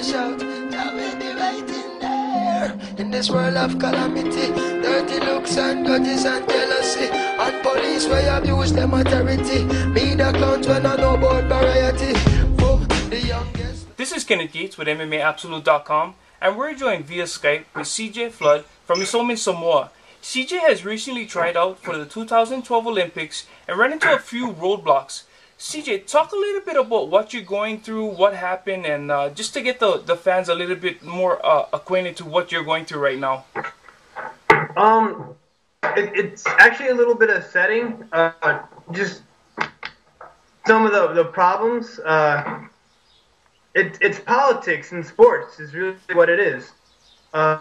a shout, that will be right in there. In this world of calamity, dirty looks and grudges and jealousy, and police where abuse them authority. Me the clowns when I know about variety. For the youngest. This is Kenneth Yates with MMAabsolute.com, and we're joined via Skype with CJ Flood from Samoa. CJ has recently tried out for the 2012 Olympics and ran into a few roadblocks. CJ, talk a little bit about what you're going through, what happened, and just to get the fans a little bit more acquainted to what you're going through right now. It's actually a little bit of setting. Just some of the problems. It's politics in sports is really what it is. And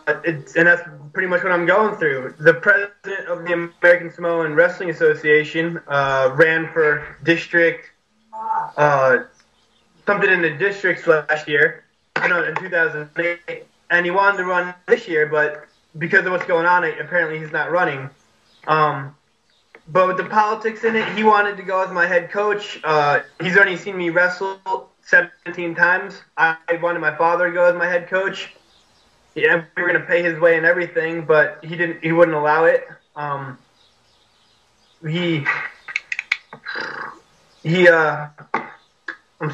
that's pretty much what I'm going through. The president of the American Samoan Wrestling Association ran for district, something in the districts last year, in 2008, and he wanted to run this year, but because of what's going on, apparently he's not running. But with the politics in it, he wanted to go as my head coach. He's already seen me wrestle 17 times. I wanted my father to go as my head coach. Yeah, we were gonna pay his way and everything, but he didn't. He wouldn't allow it. I'm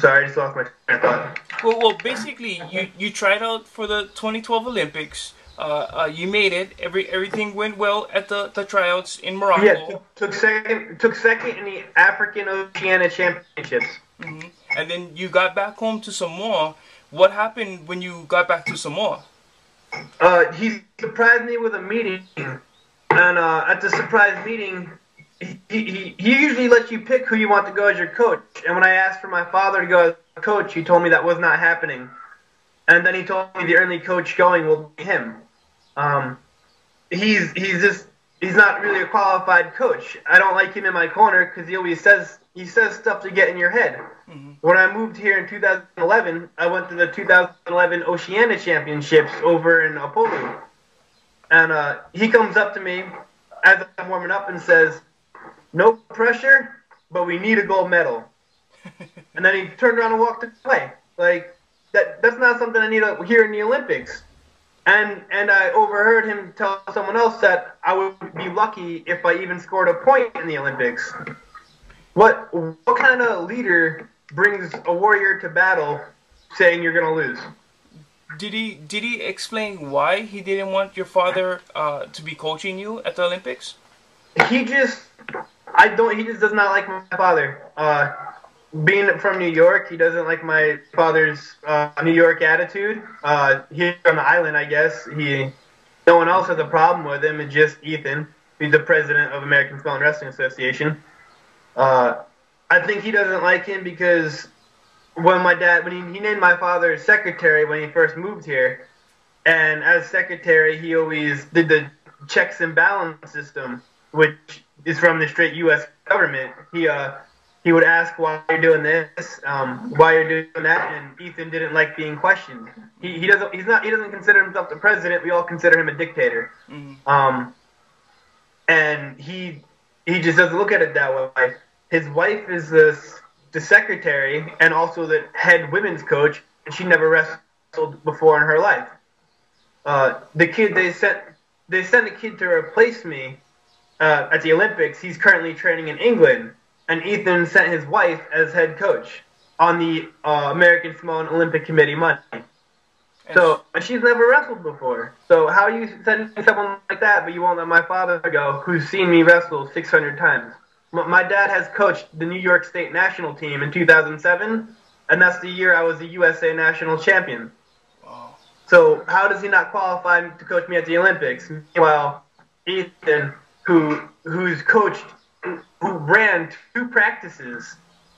sorry, I just lost my train of thought. Well, basically, you tried out for the 2012 Olympics. You made it. Everything went well at the tryouts in Morocco. Yeah, took second in the African Oceania Championships. Mm-hmm. And then you got back home to Samoa. What happened when you got back to Samoa? He surprised me with a meeting, and at the surprise meeting, he usually lets you pick who you want to go as your coach. And when I asked for my father to go as coach, he told me that was not happening. And then he told me the only coach going will be him. He's not really a qualified coach. I don't like him in my corner because he always says stuff to get in your head. Mm-hmm. When I moved here in 2011, I went to the 2011 Oceania Championships over in Apollo. And he comes up to me as I'm warming up and says, "No pressure, but we need a gold medal." And then he turned around and walked away. Like, that's not something I need to hear in the Olympics. And I overheard him tell someone else that I would be lucky if I even scored a point in the Olympics. What kind of leader brings a warrior to battle saying you're gonna lose? Did he explain why he didn't want your father to be coaching you at the Olympics? He just does not like my father. Being from New York, he doesn't like my father's New York attitude. Here on the island, I guess, no one else has a problem with him. It's just Ethan. He's the president of American Samoan Wrestling Association. I think he doesn't like him because when he named my father secretary when he first moved here, and as secretary, he always did the checks and balance system, which is from the straight U.S. government. He would ask why you're doing this, why you're doing that, and Ethan didn't like being questioned. He doesn't consider himself the president. We all consider him a dictator. Mm-hmm. And he just doesn't look at it that way. His wife is the secretary and also the head women's coach, and she never wrestled before in her life. They sent a kid to replace me at the Olympics. He's currently training in England. And Ethan sent his wife as head coach on the American Samoan Olympic Committee money. So, and she's never wrestled before. So how are you sending someone like that, but you won't let my father go, who's seen me wrestle 600 times? My dad has coached the New York State national team in 2007, and that's the year I was the USA national champion. Wow. So how does he not qualify to coach me at the Olympics? Meanwhile, Ethan, who's coached, who ran 2 practices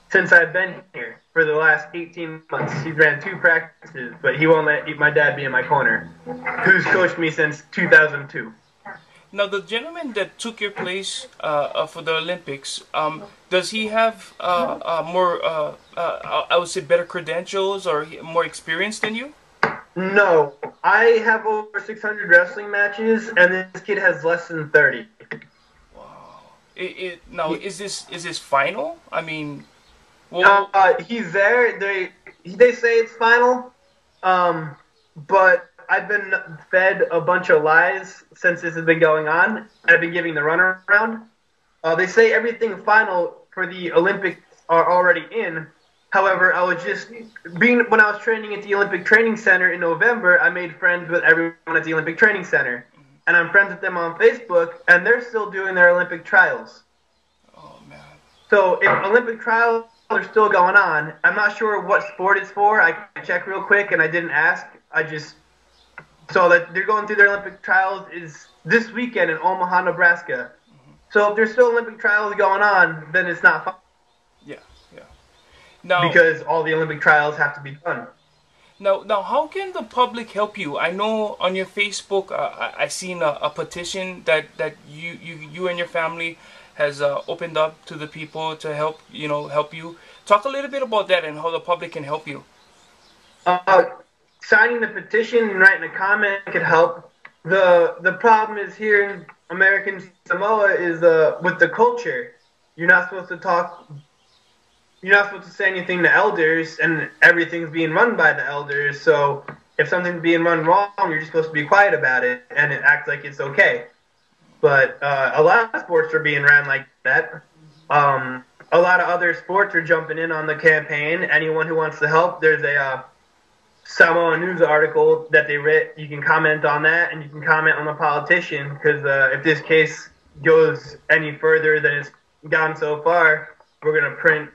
since I've been here for the last 18 months. He's ran 2 practices, but he won't let my dad be in my corner, who's coached me since 2002. Now, the gentleman that took your place for the Olympics, does he have more, I would say, better credentials or more experience than you? No. I have over 600 wrestling matches, and this kid has less than 30. Now, is this final? I mean, well, he's there. They say it's final, But I've been fed a bunch of lies since this has been going on. I've been giving the runaround. They say everything final for the Olympics are already in. However, I was just when I was training at the Olympic Training Center in November, I made friends with everyone at the Olympic Training Center. And I'm friends with them on Facebook, and they're still doing their Olympic trials. Oh, man. So if Olympic trials are still going on, I'm not sure what sport it's for. I can check real quick, and I didn't ask. I just saw that they're going through their Olympic trials is this weekend in Omaha, Nebraska. So if there's still Olympic trials going on, then it's not fun. Yeah, yeah. Now, because all the Olympic trials have to be done. Now, how can the public help you? I know on your Facebook, I seen a petition that you and your family has opened up to the people to help you. Talk a little bit about that and how the public can help you. Signing the petition and writing a comment could help. The problem is here in American Samoa is with the culture. You're not supposed to talk. You're not supposed to say anything to elders, and everything's being run by the elders. So if something's being run wrong, you're just supposed to be quiet about it and act like it's okay. But a lot of sports are being ran like that. A lot of other sports are jumping in on the campaign. Anyone who wants to help, there's a Samoan News article that they writ. You can comment on that, and you can comment on the politician, because if this case goes any further than it's gone so far, we're going to print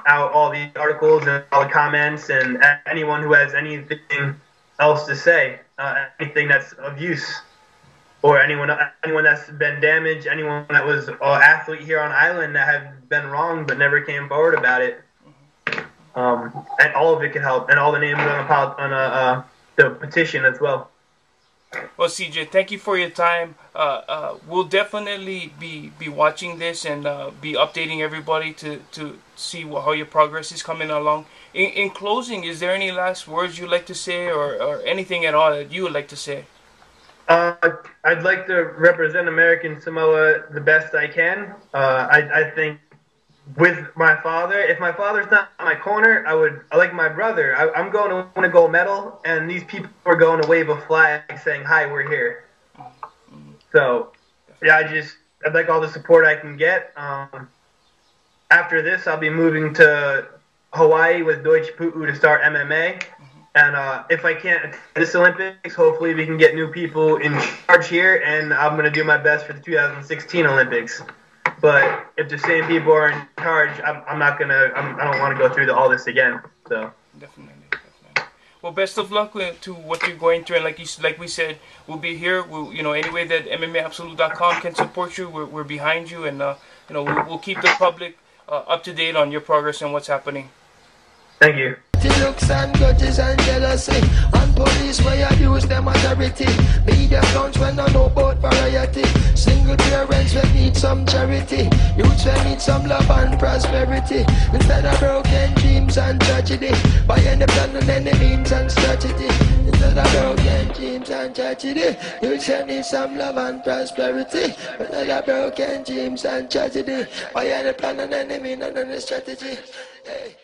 out all the articles and all the comments, and anyone who has anything else to say, anything that's of use, or anyone that's been damaged, anyone that was an athlete here on island that have been wronged but never came forward about it. And all of it can help, and all the names on the petition as well. Well, CJ, thank you for your time. We'll definitely be watching this and be updating everybody to see how your progress is coming along. In closing, is there any last words you'd like to say, or anything at all that you would like to say? I'd like to represent American Samoa the best I can. I think with my father, if my father's not in my corner, I like my brother. I'm going to win a gold medal, and these people are going to wave a flag saying, "Hi, we're here." So, yeah, I'd like all the support I can get. After this, I'll be moving to Hawaii with Deutsche Pu'u to start MMA. And if I can't attend this Olympics, hopefully we can get new people in charge here, and I'm going to do my best for the 2016 Olympics. But if the same people are in charge, I don't want to go through all this again. So definitely. Well, best of luck to what you're going through, and like we said, we'll be here. Any way that MMAabsolute.com can support you, we're behind you, and we'll keep the public up to date on your progress and what's happening. Thank you. Looks and grudges and jealousy, and police where abuse them authority. Media accounts when I know about variety. Single parents when need some charity. Youths when need some love and prosperity. Instead of broken dreams and tragedy, by any plan and any means and strategy. Instead of broken dreams and tragedy, youths when need some love and prosperity. Instead of broken dreams and tragedy, by any plan and any means and any strategy. Hey.